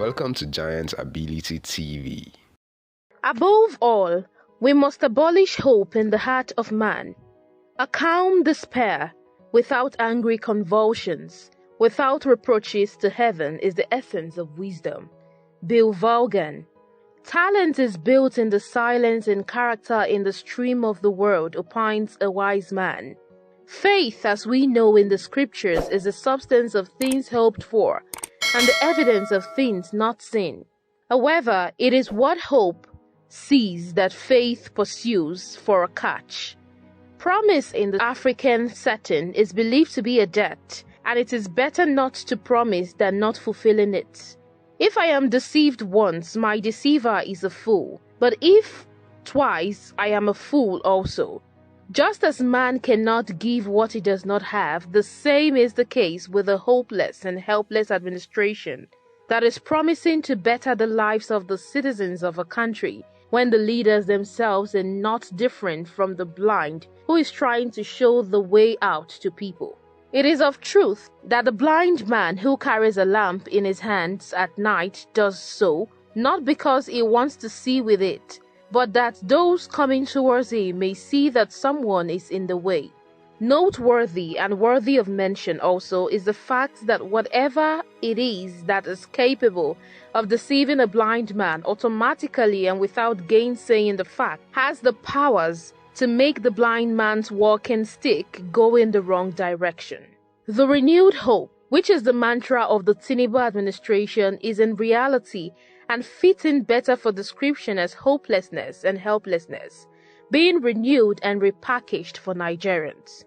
Welcome to Giant Ability TV. Above all, we must abolish hope in the heart of man. A calm despair, without angry convulsions, without reproaches to heaven, is the essence of wisdom. Bill Vaughan. Talent is built in the silence and character in the stream of the world, opines a wise man. Faith, as we know in the scriptures, is the substance of things hoped for, and the evidence of things not seen. However, it is what hope sees that faith pursues for a catch. Promise in the African setting is believed to be a debt, and it is better not to promise than not fulfilling it. If I am deceived once, my deceiver is a fool, but if twice, I am a fool also. Just as man cannot give what he does not have, the same is the case with a hopeless and helpless administration that is promising to better the lives of the citizens of a country, when the leaders themselves are not different from the blind who is trying to show the way out to people. It is of truth that the blind man who carries a lamp in his hands at night does so, not because he wants to see with it, but that those coming towards him may see that someone is in the way. Noteworthy and worthy of mention also is the fact that whatever it is that is capable of deceiving a blind man automatically and without gainsaying the fact has the powers to make the blind man's walking stick go in the wrong direction. The renewed hope, which is the mantra of the Tinubu administration, is in reality and fitting better for description as hopelessness and helplessness, being renewed and repackaged for Nigerians.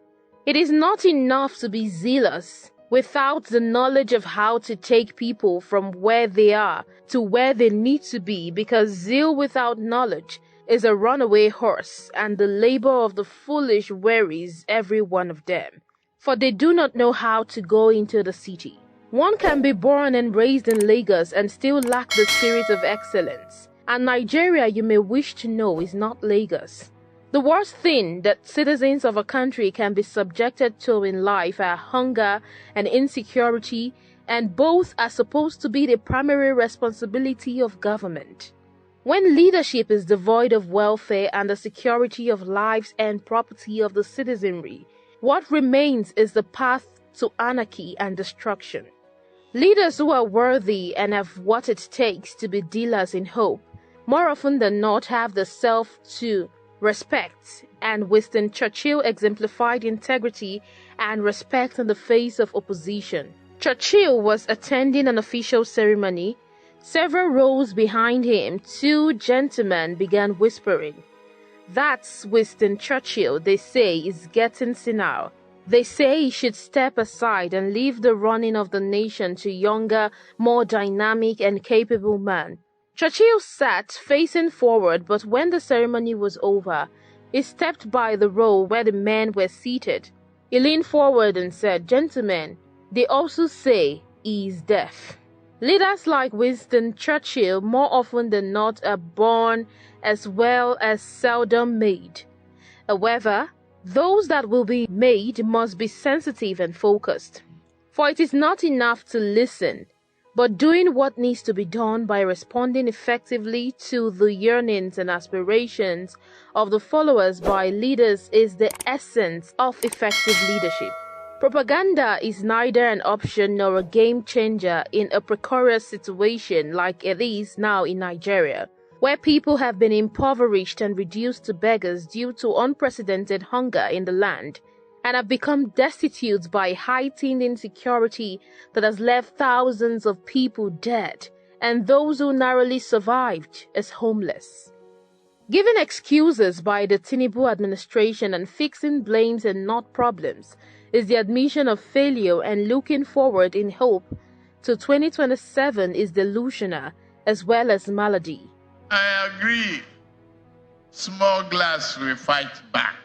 It is not enough to be zealous without the knowledge of how to take people from where they are to where they need to be, because zeal without knowledge is a runaway horse, and the labor of the foolish wearies every one of them, for they do not know how to go into the city. One can be born and raised in Lagos and still lack the spirit of excellence, and Nigeria, you may wish to know, is not Lagos. The worst thing that citizens of a country can be subjected to in life are hunger and insecurity, and both are supposed to be the primary responsibility of government. When leadership is devoid of welfare and the security of lives and property of the citizenry, what remains is the path to anarchy and destruction. Leaders who are worthy and have what it takes to be dealers in hope, more often than not have the self to respect, and Winston Churchill exemplified integrity and respect in the face of opposition. Churchill was attending an official ceremony. Several rows behind him, two gentlemen began whispering. "That's Winston Churchill, they say, is getting senile. They say he should step aside and leave the running of the nation to younger, more dynamic and capable man." Churchill sat facing forward, but when the ceremony was over, he stepped by the row where the men were seated. He leaned forward and said, "Gentlemen, they also say he is deaf." Leaders like Winston Churchill more often than not are born as well as seldom made. However, those that will be made must be sensitive and focused. For it is not enough to listen, but doing what needs to be done by responding effectively to the yearnings and aspirations of the followers by leaders is the essence of effective leadership. Propaganda is neither an option nor a game changer in a precarious situation like it is now in Nigeria, where people have been impoverished and reduced to beggars due to unprecedented hunger in the land, and have become destitute by heightened insecurity that has left thousands of people dead, and those who narrowly survived as homeless. Giving excuses by the Tinubu administration and fixing blames and not problems is the admission of failure, and looking forward in hope to 2027 is delusional as well as malady. I agree. Small glass will fight back.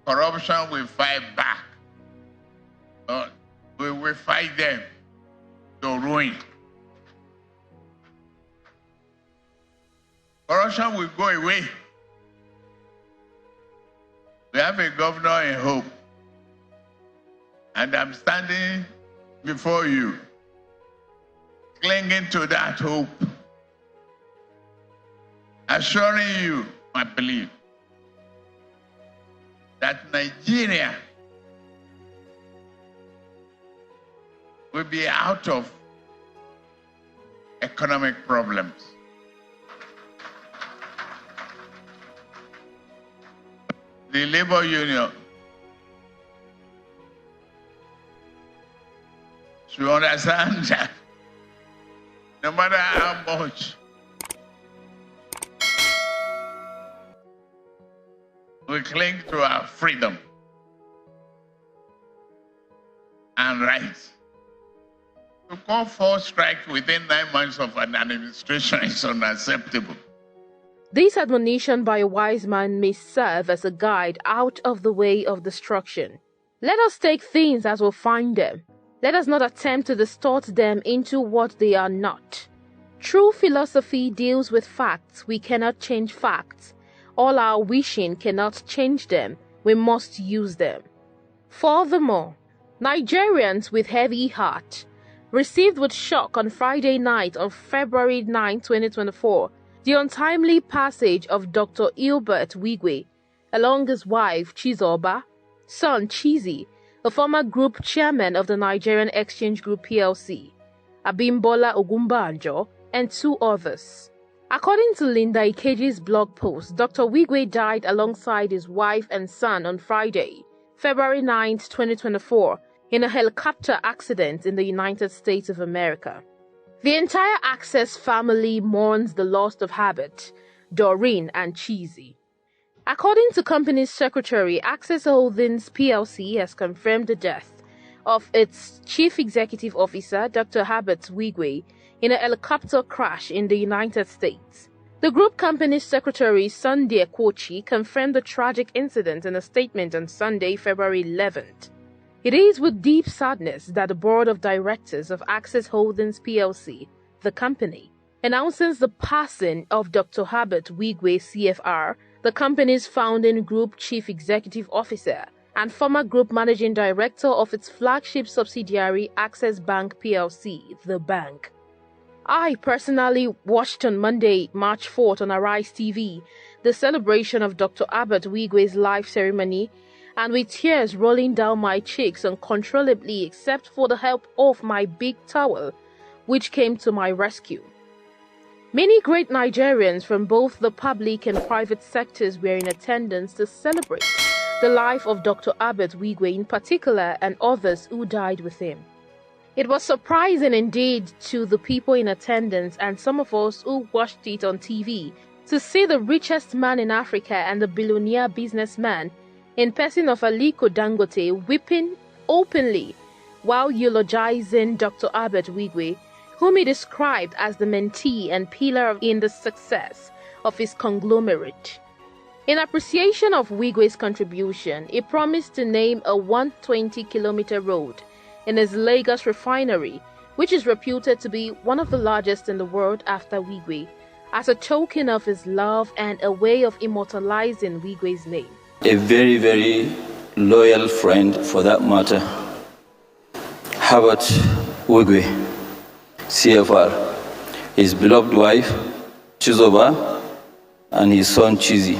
Corruption will fight back. We will fight them to ruin. Corruption will go away. We have a governor in hope. And I'm standing before you, clinging to that hope, assuring you, I believe, that Nigeria will be out of economic problems. The labor union should understand that no matter how much we cling to our freedom and rights, to call for strike within 9 months of an administration is unacceptable. This admonition by a wise man may serve as a guide out of the way of destruction. Let us take things as we find them. Let us not attempt to distort them into what they are not. True philosophy deals with facts. We cannot change facts. All our wishing cannot change them. We must use them. Furthermore, Nigerians with heavy heart received with shock on Friday night of February 9, 2024, the untimely passage of Dr. Ilbert Wigwe, along his wife Chizoba, son Chizi, a former group chairman of the Nigerian Exchange Group PLC, Abimbola Ogumbanjo, and 2 others. According to Linda Ikeji's blog post, Dr. Wigwe died alongside his wife and son on Friday, February 9, 2024, in a helicopter accident in the United States of America. The entire Access family mourns the loss of Habit, Doreen, and Cheesy. According to company's secretary, Access Holdings PLC has confirmed the death of its chief executive officer, Dr. Habit Wigwe, in a helicopter crash in the United States. The group company's secretary, Sunday Ekwochi, confirmed the tragic incident in a statement on Sunday, February 11th. It is with deep sadness that the board of directors of Access Holdings PLC, the company, announces the passing of Dr. Habit Wigwe CFR, the company's founding group chief executive officer and former group managing director of its flagship subsidiary Access Bank PLC, the bank. I personally watched on Monday, March 4th on Arise TV the celebration of Dr. Habit Wigwe's life ceremony, and with tears rolling down my cheeks uncontrollably except for the help of my big towel, which came to my rescue. Many great Nigerians from both the public and private sectors were in attendance to celebrate the life of Dr. Habit Wigwe in particular and others who died with him. It was surprising indeed to the people in attendance and some of us who watched it on TV to see the richest man in Africa and the billionaire businessman in person of Aliko Dangote weeping openly while eulogizing Dr. Habit Wigwe, whom he described as the mentee and pillar in the success of his conglomerate. In appreciation of Wigwe's contribution, he promised to name a 120-kilometer road in his Lagos refinery, which is reputed to be one of the largest in the world after Wigwe, as a token of his love and a way of immortalizing Wigwe's name. A very, very loyal friend for that matter, Habit Wigwe, CFR, his beloved wife, Chizoba, and his son, Chizi.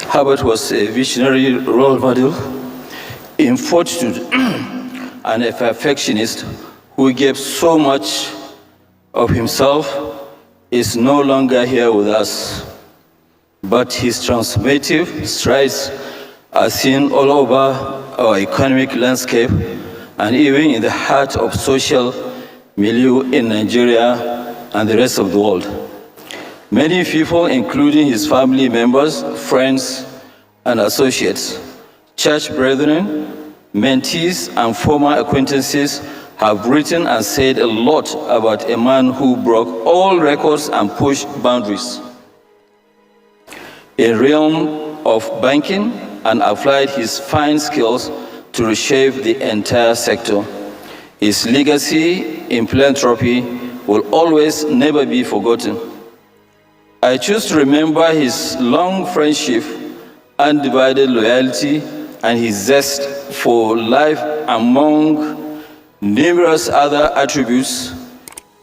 Habit was a visionary role model in fortitude and a perfectionist who gave so much of himself. Is no longer here with us, but his transformative strides are seen all over our economic landscape and even in the heart of social milieu in Nigeria and the rest of the world. Many people, including his family members, friends, and associates, church brethren, mentees, and former acquaintances have written and said a lot about a man who broke all records and pushed boundaries in the realm of banking and applied his fine skills to reshape the entire sector. His legacy in philanthropy will always never be forgotten. I choose to remember his long friendship, undivided loyalty, and his zest for life among numerous other attributes.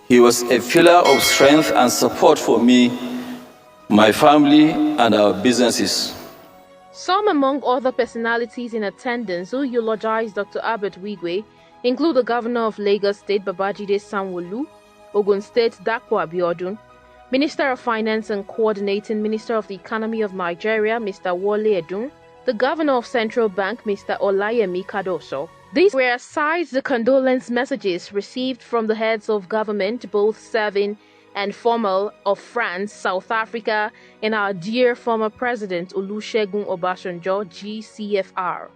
He was a pillar of strength and support for me, my family, and our businesses. Some among other personalities in attendance who eulogized Dr. Herbert Wigwe include the Governor of Lagos State, Babajide Sanwo-Olu, Ogun State, Dapo Abiodun, Minister of Finance and Coordinating Minister of the Economy of Nigeria, Mr. Wole Edun, the Governor of Central Bank, Mr. Olayemi Kadoso. These were aside the condolence messages received from the heads of government, both serving and formal, of France, South Africa, and our dear former President Olusegun Obasanjo, GCFR.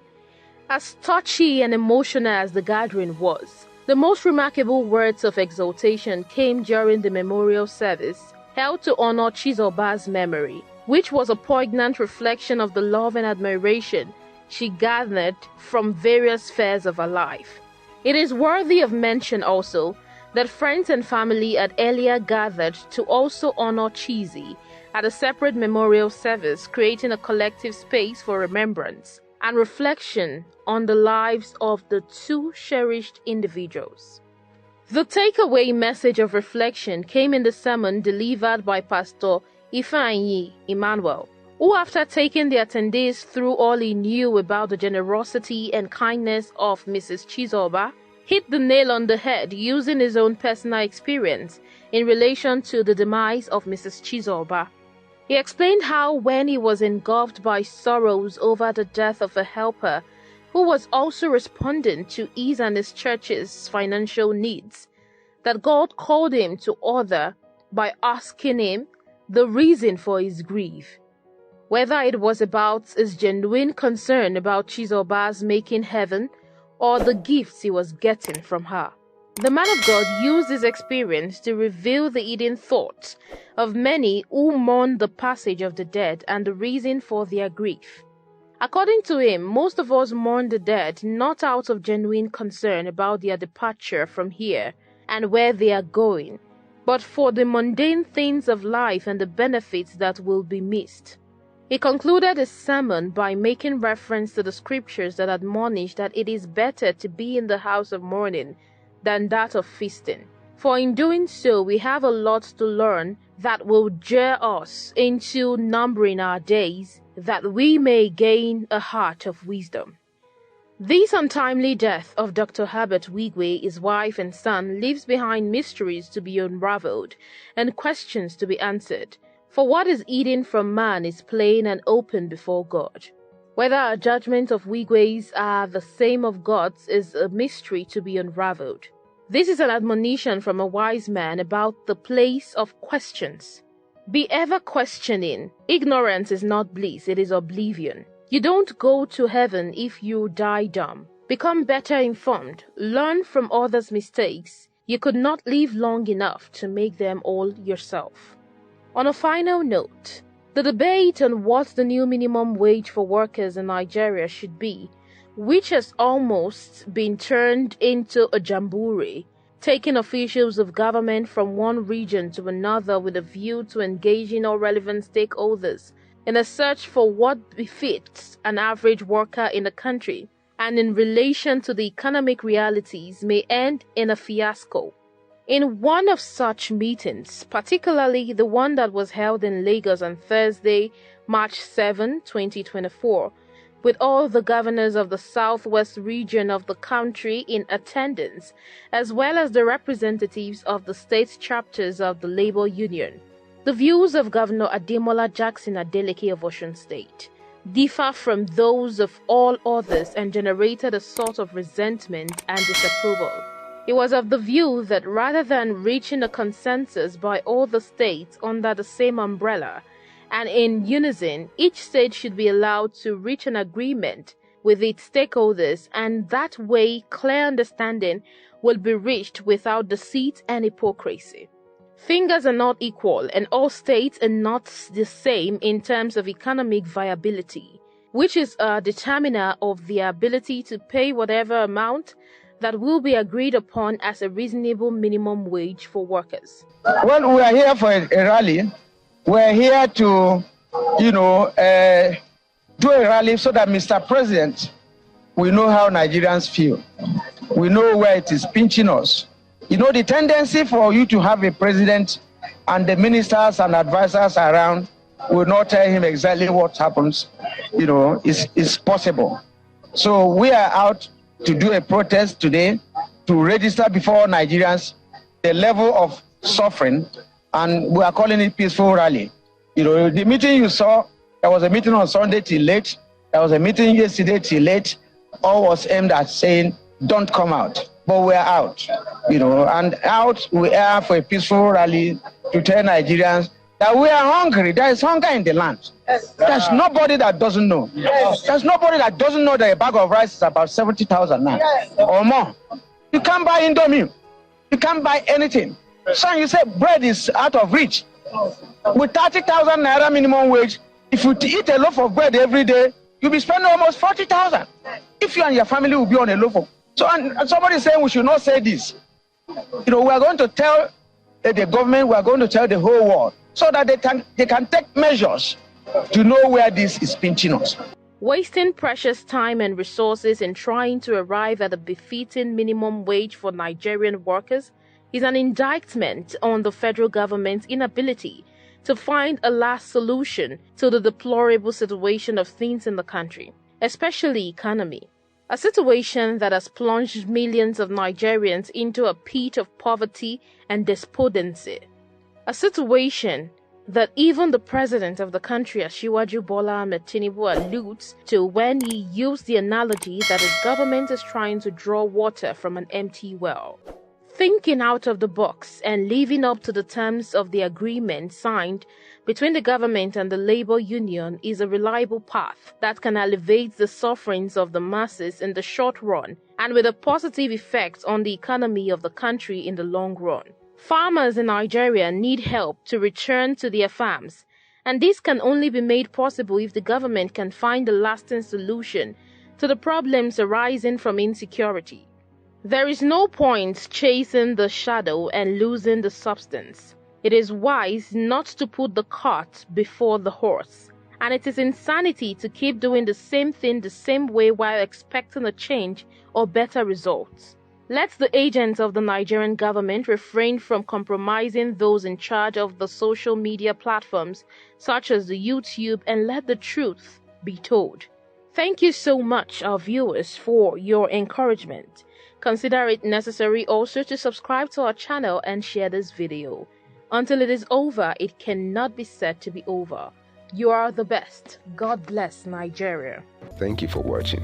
As touchy and emotional as the gathering was, the most remarkable words of exaltation came during the memorial service held to honor Chizoba's memory, which was a poignant reflection of the love and admiration she garnered from various spheres of her life. It is worthy of mention also that friends and family had earlier gathered to also honor Chizi at a separate memorial service, creating a collective space for remembrance and reflection on the lives of the two cherished individuals. The takeaway message of reflection came in the sermon delivered by Pastor Ifeanyi Emmanuel, who, after taking the attendees through all he knew about the generosity and kindness of Mrs. Chizoba, hit the nail on the head using his own personal experience in relation to the demise of Mrs. Chizoba. He explained how, when he was engulfed by sorrows over the death of a helper who was also responding to his and his church's financial needs, that God called him to order by asking him the reason for his grief, whether it was about his genuine concern about Chizoba's making heaven or the gifts he was getting from her. The man of God used his experience to reveal the hidden thoughts of many who mourn the passage of the dead and the reason for their grief. According to him, most of us mourn the dead not out of genuine concern about their departure from here and where they are going, but for the mundane things of life and the benefits that will be missed. He concluded his sermon by making reference to the scriptures that admonish that it is better to be in the house of mourning than that of feasting. For in doing so, we have a lot to learn that will jar us into numbering our days, that we may gain a heart of wisdom. This untimely death of Dr. Herbert Wigwe, his wife and son, leaves behind mysteries to be unraveled and questions to be answered. For what is hidden from man is plain and open before God. Whether our judgment of Wigwe's are the same of God's is a mystery to be unraveled. This is an admonition from a wise man about the place of questions. Be ever questioning. Ignorance is not bliss, it is oblivion. You don't go to heaven if you die dumb. Become better informed. Learn from others' mistakes. You could not live long enough to make them all yourself. On a final note, the debate on what the new minimum wage for workers in Nigeria should be, which has almost been turned into a jamboree, taking officials of government from one region to another with a view to engaging all relevant stakeholders in a search for what befits an average worker in the country, and in relation to the economic realities, may end in a fiasco. In one of such meetings, particularly the one that was held in Lagos on Thursday, March 7, 2024, with all the governors of the southwest region of the country in attendance, as well as the representatives of the state chapters of the labor union, the views of Governor Ademola Jackson Adeleke of Osun State differ from those of all others and generated a sort of resentment and disapproval. He was of the view that rather than reaching a consensus by all the states under the same umbrella and in unison, each state should be allowed to reach an agreement with its stakeholders, and that way clear understanding will be reached without deceit and hypocrisy. Fingers are not equal, and all states are not the same in terms of economic viability, which is a determiner of their ability to pay whatever amount that will be agreed upon as a reasonable minimum wage for workers. Well, we are here for a rally. We're here to, do a rally so that Mr. President, we know how Nigerians feel. We know where it is pinching us. The tendency for you to have a president and the ministers and advisors around will not tell him exactly what happens, is possible. So we are out to do a protest today to register before Nigerians the level of suffering, and we are calling it peaceful rally. The meeting you saw, there was a meeting on Sunday till late, there was a meeting yesterday till late, all was aimed at saying, don't come out. But we are out, and out we are for a peaceful rally to tell Nigerians that we are hungry. There is hunger in the land. There's nobody that doesn't know. There's nobody that doesn't know that a bag of rice is about 70,000 now or more. You can't buy Indomie. You can't buy anything. So you say bread is out of reach. With 30,000 naira minimum wage, if you eat a loaf of bread every day, you'll be spending almost 40,000. If you and your family will be on a loaf of. So and somebody is saying we should not say this. We are going to tell the government, we are going to tell the whole world, so that they can take measures to know where this is pinching us. Wasting precious time and resources in trying to arrive at a befitting minimum wage for Nigerian workers is an indictment on the federal government's inability to find a last solution to the deplorable situation of things in the country, especially economy. A situation that has plunged millions of Nigerians into a pit of poverty and despondency. A situation that even the president of the country, Asiwaju Bola Ahmed Tinubu, alludes to when he used the analogy that his government is trying to draw water from an empty well. Thinking out of the box and living up to the terms of the agreement signed between the government and the labor union is a reliable path that can alleviate the sufferings of the masses in the short run and with a positive effect on the economy of the country in the long run. Farmers in Nigeria need help to return to their farms, and this can only be made possible if the government can find a lasting solution to the problems arising from insecurity. There is no point chasing the shadow and losing the substance. It is wise not to put the cart before the horse, and it is insanity to keep doing the same thing the same way while expecting a change or better results. Let the agents of the Nigerian government refrain from compromising those in charge of the social media platforms such as the YouTube, and let the truth be told. Thank you so much, our viewers, for your encouragement. Consider it necessary also to subscribe to our channel and share this video. Until it is over, it cannot be said to be over. You are the best. God bless Nigeria. Thank you for watching.